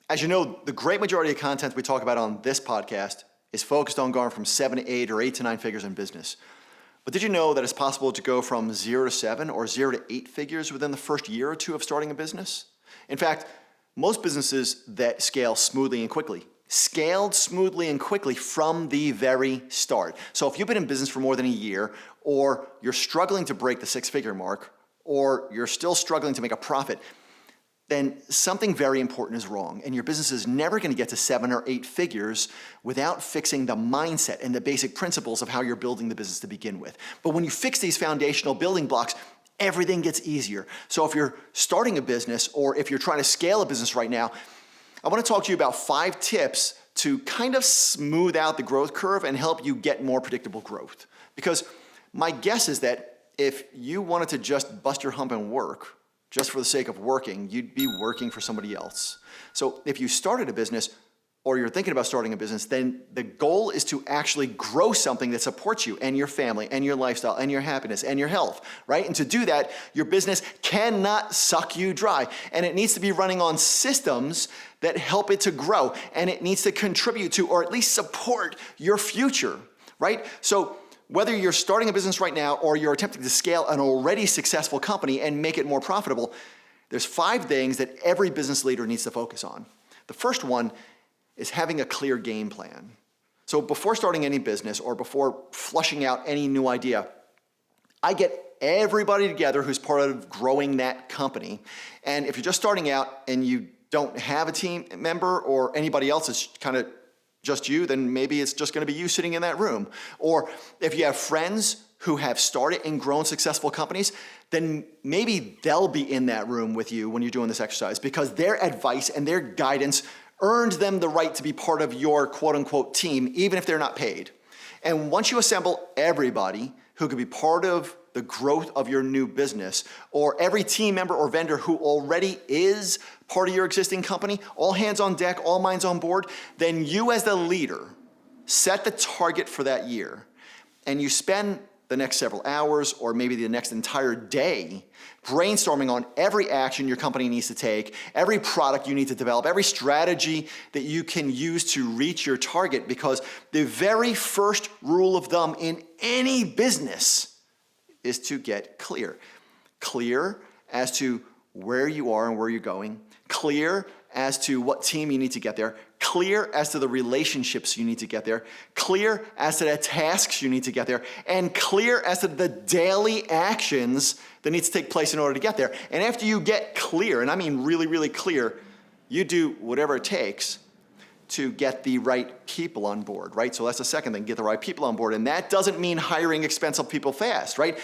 As you know, the great majority of content we talk about on this podcast is focused on going from 7 to 8 or 8 to 9 figures in business. But did you know that it's possible to go from 0 to 7 or 0 to 8 figures within the first year or two of starting a business? In fact, most businesses that scale smoothly and quickly scaled smoothly and quickly from the very start. So if you've been in business for more than a year, or you're struggling to break the 6-figure mark, or you're still struggling to make a profit, then something very important is wrong, and your business is never going to get to 7 or 8 figures without fixing the mindset and the basic principles of how you're building the business to begin with. But when you fix these foundational building blocks, everything gets easier. So if you're starting a business, or if you're trying to scale a business right now, I want to talk to you about 5 tips to kind of smooth out the growth curve and help you get more predictable growth. Because my guess is that if you wanted to just bust your hump and work, just for the sake of working, you'd be working for somebody else. So if you started a business, or you're thinking about starting a business, then the goal is to actually grow something that supports you and your family and your lifestyle and your happiness and your health, right? And to do that, your business cannot suck you dry. And it needs to be running on systems that help it to grow. And it needs to contribute to, or at least support, your future, right? So whether you're starting a business right now or you're attempting to scale an already successful company and make it more profitable, there's 5 things that every business leader needs to focus on. The first one is having a clear game plan. So before starting any business or before flushing out any new idea, I get everybody together who's part of growing that company. And if you're just starting out and you don't have a team member or anybody else, it's kind of just you, then maybe it's just going to be you sitting in that room. Or if you have friends who have started and grown successful companies, then maybe they'll be in that room with you when you're doing this exercise, because their advice and their guidance earned them the right to be part of your quote-unquote team, even if they're not paid. And once you assemble everybody who could be part of the growth of your new business, or every team member or vendor who already is part of your existing company, all hands on deck, all minds on board, then you as the leader set the target for that year. And you spend the next several hours, or maybe the next entire day, brainstorming on every action your company needs to take, every product you need to develop, every strategy that you can use to reach your target, because the very first rule of thumb in any business is to get clear. Clear as to where you are and where you're going, clear as to what team you need to get there, clear as to the relationships you need to get there, clear as to the tasks you need to get there, and clear as to the daily actions that need to take place in order to get there. And after you get clear, and I mean really, really clear, you do whatever it takes to get the right people on board, right? So that's the second thing, get the right people on board. And that doesn't mean hiring expensive people fast, right?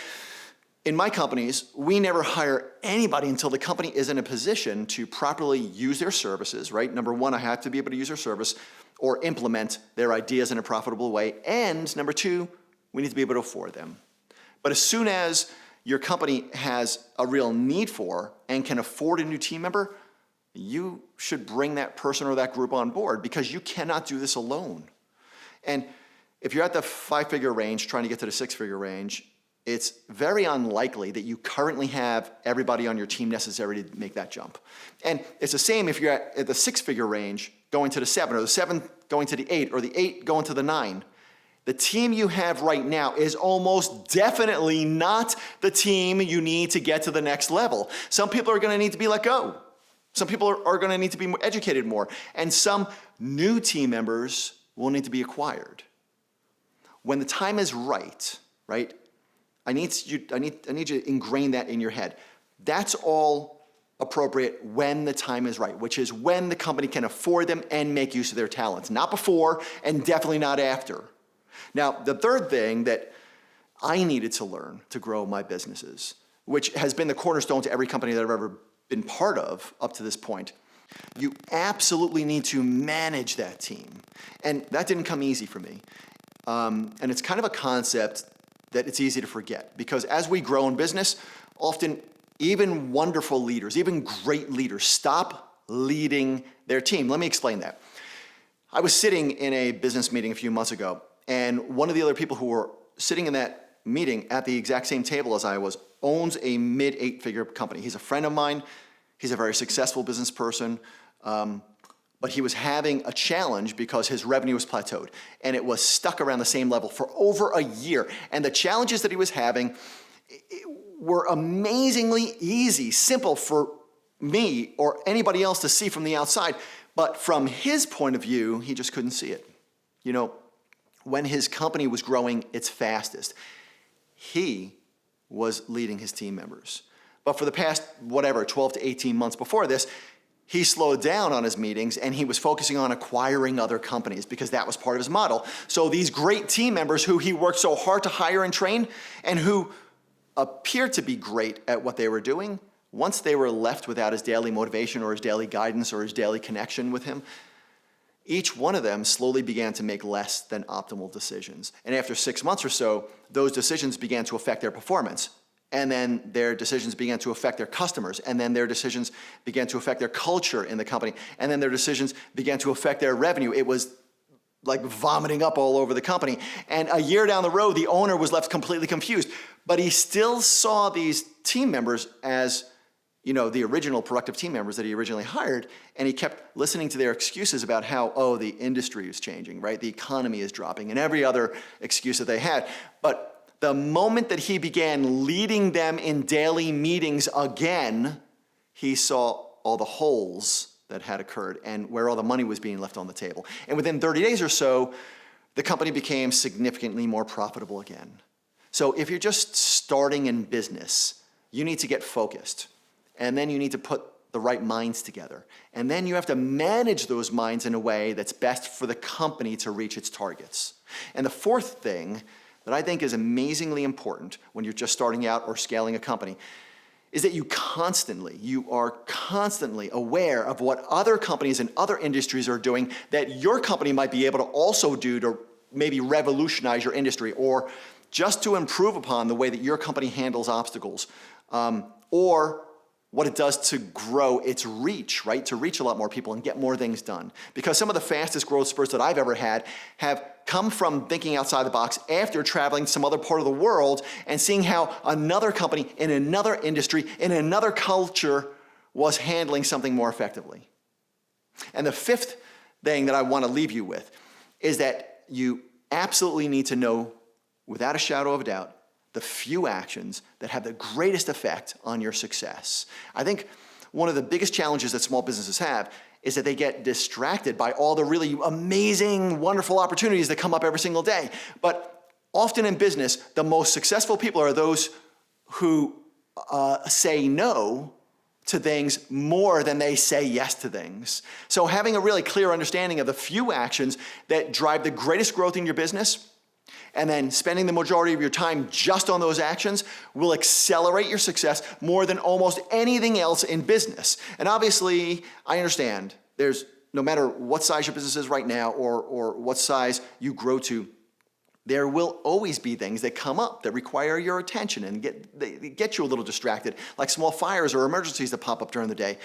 In my companies, we never hire anybody until the company is in a position to properly use their services, right? Number one, I have to be able to use their service or implement their ideas in a profitable way. And number two, we need to be able to afford them. But as soon as your company has a real need for and can afford a new team member, you should bring that person or that group on board, because you cannot do this alone. And if you're at the 5-figure range trying to get to the 6-figure range, it's very unlikely that you currently have everybody on your team necessary to make that jump. And it's the same if you're at the 6-figure range going to the 7, or the 7 going to the 8, or the 8 going to the 9. The team you have right now is almost definitely not the team you need to get to the next level. Some people are going to need to be let go. Some people are going to need to be educated more. And some new team members will need to be acquired. When the time is right, I need you to ingrain that in your head. That's all appropriate when the time is right, which is when the company can afford them and make use of their talents. Not before, and definitely not after. Now, the third thing that I needed to learn to grow my businesses, which has been the cornerstone to every company that I've ever been part of up to this point, you absolutely need to manage that team. And that didn't come easy for me. And it's kind of a concept that it's easy to forget, because as we grow in business, often even wonderful leaders, even great leaders, stop leading their team. Let me explain that. I was sitting in a business meeting a few months ago, and one of the other people who were sitting in that meeting at the exact same table as I was owns a mid-8-figure company. He's a friend of mine. He's a very successful business person. but he was having a challenge because his revenue was plateaued and it was stuck around the same level for over a year. And the challenges that he was having were amazingly easy, simple for me or anybody else to see from the outside. But from his point of view, he just couldn't see it. You know, when his company was growing its fastest, he was leading his team members. But for the past, 12 to 18 months before this, he slowed down on his meetings and he was focusing on acquiring other companies because that was part of his model. So these great team members who he worked so hard to hire and train and who appeared to be great at what they were doing, once they were left without his daily motivation or his daily guidance or his daily connection with him, each one of them slowly began to make less than optimal decisions. And after 6 months or so, those decisions began to affect their performance. And then their decisions began to affect their customers. And then their decisions began to affect their culture in the company. And then their decisions began to affect their revenue. It was like vomiting up all over the company. And a year down the road, the owner was left completely confused. But he still saw these team members as, the original productive team members that he originally hired. And he kept listening to their excuses about how, the industry is changing, right? The economy is dropping and every other excuse that they had. But the moment that he began leading them in daily meetings again, he saw all the holes that had occurred and where all the money was being left on the table. And within 30 days or so, the company became significantly more profitable again. So if you're just starting in business, you need to get focused. And then you need to put the right minds together. And then you have to manage those minds in a way that's best for the company to reach its targets. And the fourth thing that I think is amazingly important when you're just starting out or scaling a company is that you are constantly aware of what other companies and other industries are doing that your company might be able to also do to maybe revolutionize your industry or just to improve upon the way that your company handles obstacles, or what it does to grow its reach, right? To reach a lot more people and get more things done. Because some of the fastest growth spurts that I've ever had have come from thinking outside the box after traveling to some other part of the world and seeing how another company in another industry, in another culture was handling something more effectively. And the fifth thing that I want to leave you with is that you absolutely need to know, without a shadow of a doubt, the few actions that have the greatest effect on your success. I think one of the biggest challenges that small businesses have is that they get distracted by all the really amazing, wonderful opportunities that come up every single day. But often in business, the most successful people are those who say no to things more than they say yes to things. So having a really clear understanding of the few actions that drive the greatest growth in your business, and then spending the majority of your time just on those actions will accelerate your success more than almost anything else in business. And obviously, I understand there's, no matter what size your business is right now or what size you grow to, there will always be things that come up that require your attention and get you a little distracted, like small fires or emergencies that pop up during the day.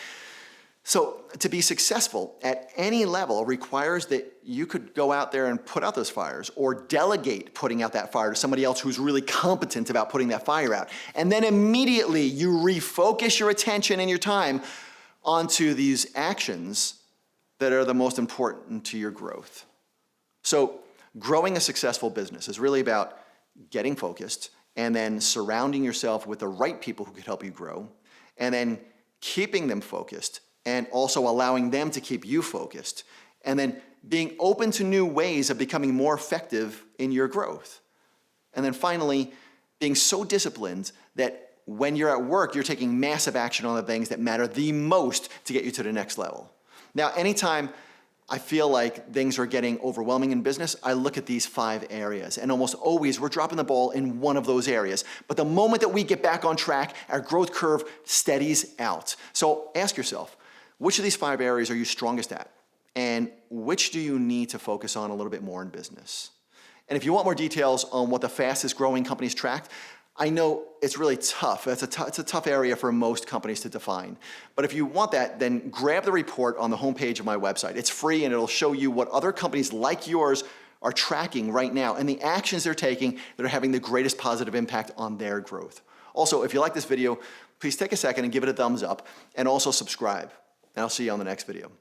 So to be successful at any level requires that you could go out there and put out those fires or delegate putting out that fire to somebody else who's really competent about putting that fire out. And then immediately you refocus your attention and your time onto these actions that are the most important to your growth. So growing a successful business is really about getting focused and then surrounding yourself with the right people who can help you grow and then keeping them focused and also allowing them to keep you focused, and then being open to new ways of becoming more effective in your growth. And then finally, being so disciplined that when you're at work, you're taking massive action on the things that matter the most to get you to the next level. Now, anytime I feel like things are getting overwhelming in business, I look at these 5 areas, and almost always we're dropping the ball in one of those areas. But the moment that we get back on track, our growth curve steadies out. So ask yourself, which of these 5 areas are you strongest at? And which do you need to focus on a little bit more in business? And if you want more details on what the fastest growing companies tracked, I know it's really tough. It's a tough area for most companies to define. But if you want that, then grab the report on the homepage of my website. It's free and it'll show you what other companies like yours are tracking right now and the actions they're taking that are having the greatest positive impact on their growth. Also, if you like this video, please take a second and give it a thumbs up and also subscribe. And I'll see you on the next video.